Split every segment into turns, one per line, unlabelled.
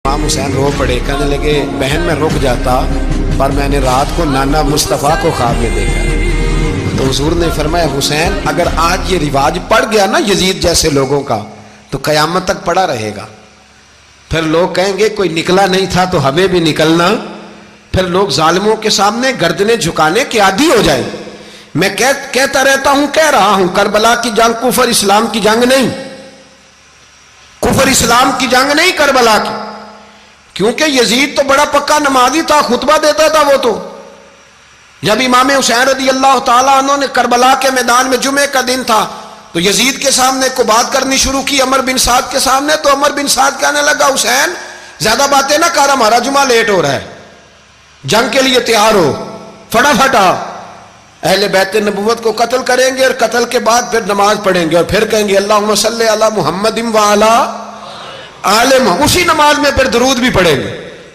امام حسین رو پڑے، کہنے لگے بہن میں رک جاتا پر میں نے رات کو نانا مصطفیٰ کو خواب میں دیکھا۔ تو حضور نے فرمایا حسین اگر آج یہ رواج پڑ گیا نا یزید جیسے لوگوں کا تو قیامت تک پڑا رہے گا، پھر لوگ کہیں گے کوئی نکلا نہیں تھا تو ہمیں بھی نکلنا، پھر لوگ ظالموں کے سامنے گردنیں جھکانے کے عادی ہو جائیں۔ میں کہتا رہتا ہوں، کہہ رہا ہوں، کربلا کی جنگ کفر اسلام کی جنگ نہیں، کفر اسلام کی جنگ نہیں کربلا کی، کیونکہ یزید تو بڑا پکا نمازی تھا، خطبہ دیتا تھا وہ تو۔ جب امام حسین رضی اللہ تعالیٰ عنہ نے کربلا کے میدان میں جمعے کا دن تھا تو یزید کے سامنے کو بات کرنی شروع کی، عمر بن سعد کے سامنے، تو عمر بن سعد کہنے لگا حسین زیادہ باتیں نہ کر، ہمارا جمعہ لیٹ ہو رہا ہے، جنگ کے لیے تیار ہو، فٹافٹ آ۔ اہل بیت نبوت کو قتل کریں گے اور قتل کے بعد پھر نماز پڑھیں گے اور پھر کہیں گے اللہم صلی علی محمد وعلی آل محمد، اسی نماز میں پھر درود بھی پڑھیں گے۔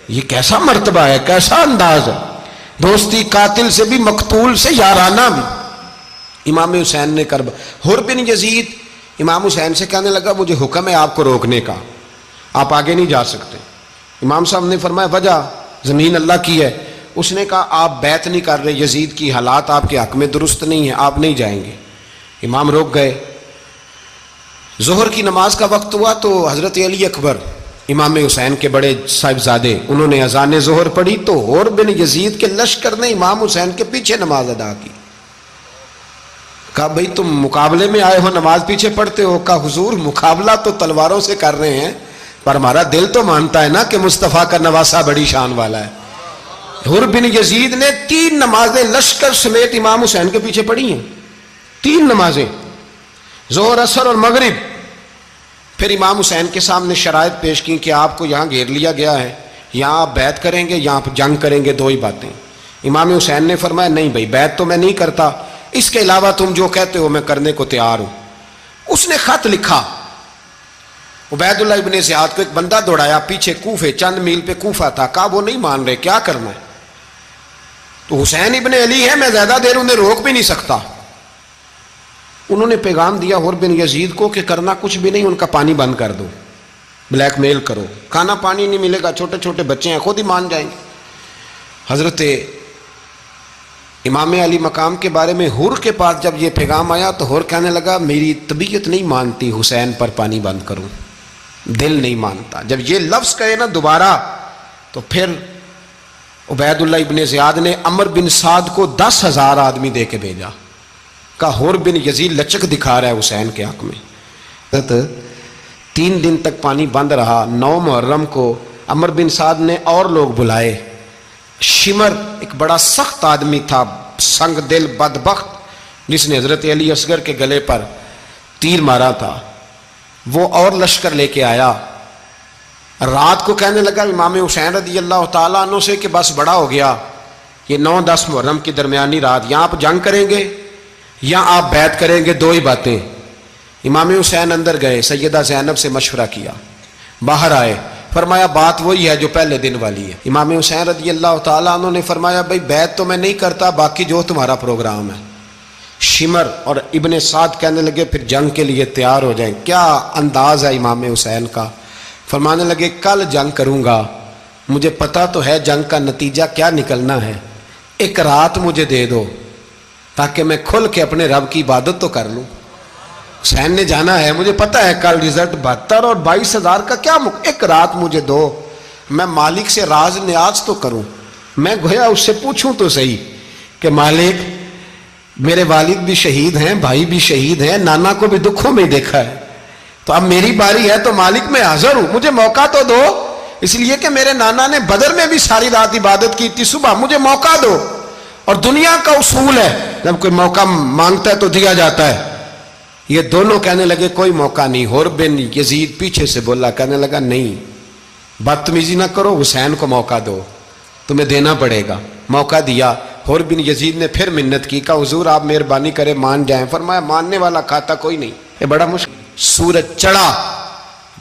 یہ کیسا مرتبہ ہے، کیسا انداز ہے، دوستی قاتل سے بھی مقتول سے یارانہ بھی۔ امام حسین نے حر بن یزید امام حسین سے کہنے لگا مجھے حکم ہے آپ کو روکنے کا، آپ آگے نہیں جا سکتے۔ امام صاحب نے فرمایا وجہ زمین اللہ کی ہے۔ اس نے کہا آپ بیعت نہیں کر رہے، یزید کی حالات آپ کے حق میں درست نہیں ہیں، آپ نہیں جائیں گے۔ امام روک گئے۔ ظہر کی نماز کا وقت ہوا تو حضرت علی اکبر امام حسین کے بڑے صاحبزادے انہوں نے اذان ظہر پڑھی تو حر بن یزید کے لشکر نے امام حسین کے پیچھے نماز ادا کی۔ کہا بھئی تم مقابلے میں آئے ہو، نماز پیچھے پڑھتے ہو؟ کہا حضور مقابلہ تو تلواروں سے کر رہے ہیں پر ہمارا دل تو مانتا ہے نا کہ مصطفیٰ کا نواسہ بڑی شان والا ہے۔ حر بن یزید نے 3 نمازیں لشکر سمیت امام حسین کے پیچھے پڑھی ہیں، 3 نمازیں، ظہر اثر اور مغرب۔ پھر امام حسین کے سامنے شرائط پیش کی کہ آپ کو یہاں گھیر لیا گیا ہے، یہاں آپ بیعت کریں گے، یہاں جنگ کریں گے، 2 ہی باتیں۔ امام حسین نے فرمایا نہیں بھائی بیعت تو میں نہیں کرتا، اس کے علاوہ تم جو کہتے ہو میں کرنے کو تیار ہوں۔ اس نے خط لکھا، عبید اللہ ابن زیاد کو ایک بندہ دوڑایا پیچھے کوفے، چند میل پہ کوفہ تھا، کہا وہ نہیں مان رہے، کیا کرنا ہے؟ تو حسین ابن علی ہے، میں زیادہ دیر انہیں روک بھی نہیں سکتا۔ انہوں نے پیغام دیا حر بن یزید کو کہ کرنا کچھ بھی نہیں، ان کا پانی بند کر دو، بلیک میل کرو، کھانا پانی نہیں ملے گا، چھوٹے چھوٹے بچے ہیں، خود ہی مان جائیں گے۔ حضرت امام علی مقام کے بارے میں حر کے پاس جب یہ پیغام آیا تو حر کہنے لگا میری طبیعت نہیں مانتی حسین پر پانی بند کروں، دل نہیں مانتا۔ جب یہ لفظ کہے نا دوبارہ تو پھر عبید اللہ ابن زیاد نے عمر بن سعد کو 10,000 آدمی دے کے بھیجا، کہا حر بن یزید لچک دکھا رہا ہے حسین کے حق میں۔ 3 دن تک پانی بند رہا۔ 9 محرم کو عمر بن سعد نے اور لوگ بلائے۔ شمر ایک بڑا سخت آدمی تھا، سنگ دل بدبخت، جس نے حضرت علی اصغر کے گلے پر تیر مارا تھا، وہ اور لشکر لے کے آیا۔ رات کو کہنے لگا امام حسین رضی اللہ تعالیٰ عنہ سے کہ بس بڑا ہو گیا، یہ 9-10 محرم کی درمیانی رات، یہاں آپ جنگ کریں گے یا آپ بیعت کریں گے، 2 ہی باتیں۔ امام حسین اندر گئے، سیدہ زینب سے مشورہ کیا، باہر آئے، فرمایا بات وہی ہے جو پہلے دن والی ہے۔ امام حسین رضی اللہ تعالیٰ عنہ نے فرمایا بھائی بیعت تو میں نہیں کرتا، باقی جو تمہارا پروگرام ہے۔ شمر اور ابن سعد کہنے لگے پھر جنگ کے لیے تیار ہو جائیں۔ کیا انداز ہے امام حسین کا، فرمانے لگے کل جنگ کروں گا، مجھے پتا تو ہے جنگ کا نتیجہ کیا نکلنا ہے، 1 رات مجھے دے دو تاکہ میں کھل کے اپنے رب کی عبادت تو کر لوں۔ حسین نے جانا ہے، مجھے پتا ہے کل رزلٹ 72 اور 22,000 کا کیا 1 رات مجھے دو، میں مالک سے راز نیاز تو کروں، میں گویا اس سے پوچھوں تو صحیح کہ مالک میرے والد بھی شہید ہیں، بھائی بھی شہید ہیں، نانا کو بھی دکھوں میں دیکھا ہے، تو اب میری باری ہے تو مالک میں حاضر ہوں، مجھے موقع تو دو، اس لیے کہ میرے نانا نے بدر میں بھی ساری رات عبادت کی تھی، صبح مجھے موقع دو۔ اور دنیا کا اصول ہے جب کوئی موقع مانگتا ہے تو دیا جاتا ہے۔ یہ دونوں کہنے لگے کوئی موقع نہیں۔ حر بن یزید پیچھے سے بولا، کہنے لگا نہیں بدتمیزی نہ کرو، حسین کو موقع دو، تمہیں دینا پڑے گا۔ موقع دیا۔ حر بن یزید نے پھر منت کی، کہا حضور آپ مہربانی کریں مان جائیں۔ فرمایا ماننے والا کھاتا کوئی نہیں، یہ بڑا مشکل۔ سورج چڑھا،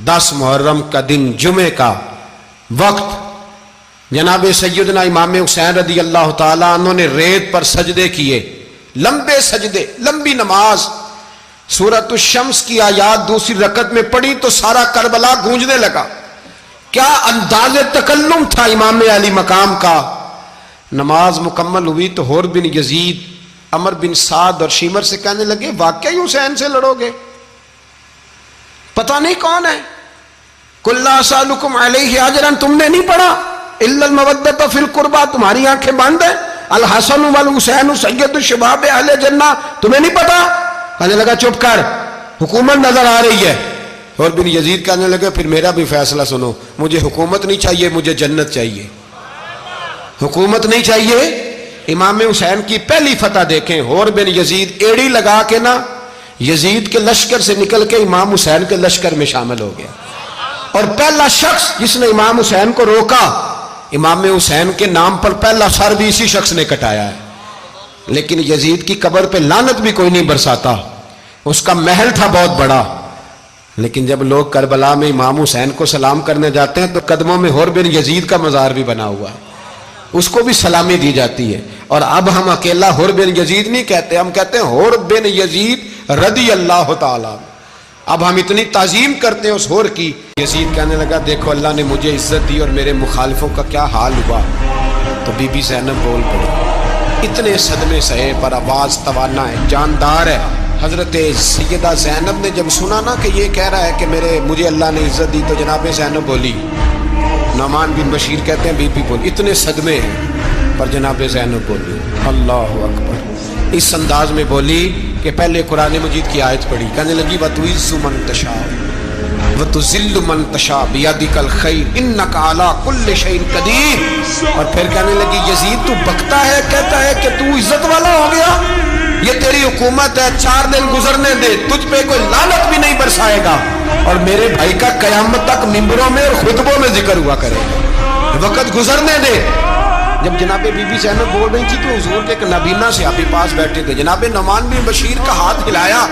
10 محرم کا دن، جمعے کا وقت، جناب سیدنا امام حسین رضی اللہ تعالیٰ عنہ نے ریت پر سجدے کیے، لمبے سجدے، لمبی نماز۔ سورۃ الشمس کی آیات دوسری رکعت میں پڑھی تو سارا کربلا گونجنے لگا، کیا انداز تکلم تھا امام علی مقام کا. نماز مکمل ہوئی تو حور بن یزید، عمر بن سعد اور شیمر سے کہنے لگے واقعی حسین سے لڑو گے؟ پتہ نہیں کون ہے. قل لا اسالکم علیہ اجرا، تم نے نہیں پڑھا الا المودۃ فی القربى، تمہاری آنکھیں بند ہیں. الحسن والحسین سید الشباب اہل جنہ، تمہیں نہیں پتا؟ کہنے لگا چپ کر، حکومت نظر آ رہی ہے. اور بن یزید کہنے لگے پھر میرا بھی فیصلہ سنو، مجھے حکومت نہیں چاہیے، مجھے جنت چاہیے. حکومت نہیں چاہیے. امام حسین کی پہلی فتح دیکھیں، اور بن یزید ایڑی لگا کے نا یزید کے لشکر سے نکل کے امام حسین کے لشکر میں شامل ہو گیا. اور پہلا شخص جس نے امام حسین کو روکا، امام حسین کے نام پر پہلا سر بھی اسی شخص نے کٹایا ہے. لیکن یزید کی قبر پہ لعنت بھی کوئی نہیں برساتا. اس کا محل تھا بہت بڑا، لیکن جب لوگ کربلا میں امام حسین کو سلام کرنے جاتے ہیں تو قدموں میں حور بن یزید کا مزار بھی بنا ہوا ہے، اس کو بھی سلامی دی جاتی ہے. اور اب ہم اکیلا حور بن یزید نہیں کہتے، ہم کہتے ہیں حور بن یزید رضی اللہ تعالیٰ. اب ہم اتنی تعظیم کرتے ہیں اس حور کی. یزید کہنے لگا دیکھو اللہ نے مجھے عزت دی اور میرے مخالفوں کا کیا حال ہوا. تو بی بی زینب بول پڑی، اتنے صدمے سہے پر آواز توانا ہے، جاندار ہے. حضرت سیدہ زینب نے جب سنا نا کہ یہ کہہ رہا ہے کہ مجھے اللہ نے عزت دی، تو جناب زینب بولی. نعمان بن بشیر کہتے ہیں بی بی بولی، اتنے صدمے ہیں پر جناب زینب بولی اللہ اکبر. اس انداز میں بولی کہ پہلے قرآن مجید کی آیت پڑھی، کہنے لگی وَتُعِزُّ مَن تَشَاءُ وَتُذِلُّ مَن تَشَاءُ بِيَدِكَ الْخَيْرُ إِنَّكَ عَلَىٰ كُلِّ شَيْءٍ قَدِيرٌ. اور پھر کہنے لگی یزید تو بکتا ہے، کہتا ہے کہ تو عزت والا ہو گیا، یہ تیری حکومت ہے، 4 دن گزرنے دے، تجھ پہ کوئی لعنت بھی نہیں برسائے گا، اور میرے بھائی کا قیامت تک ممبروں میں اور خطبوں میں ذکر ہوا کرے گا، وقت گزرنے دے. جب جناب بی بی زینب بول رہی تھی تو حضور کے ایک نابینا سے آپ پاس بیٹھے تھے. جناب نعمان بن بشیر کا ہاتھ ہلایا،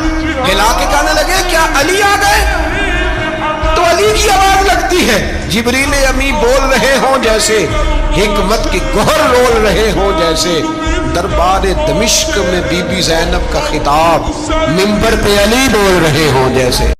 ہلا کے کہنے لگے کیا علی آ گئے؟ تو علی کی آواز لگتی ہے. جبریل امی بول رہے ہوں جیسے، حکمت کی گوہر رول رہے ہوں جیسے، دربار دمشق میں بی بی زینب کا خطاب، منبر پہ علی بول رہے ہوں جیسے.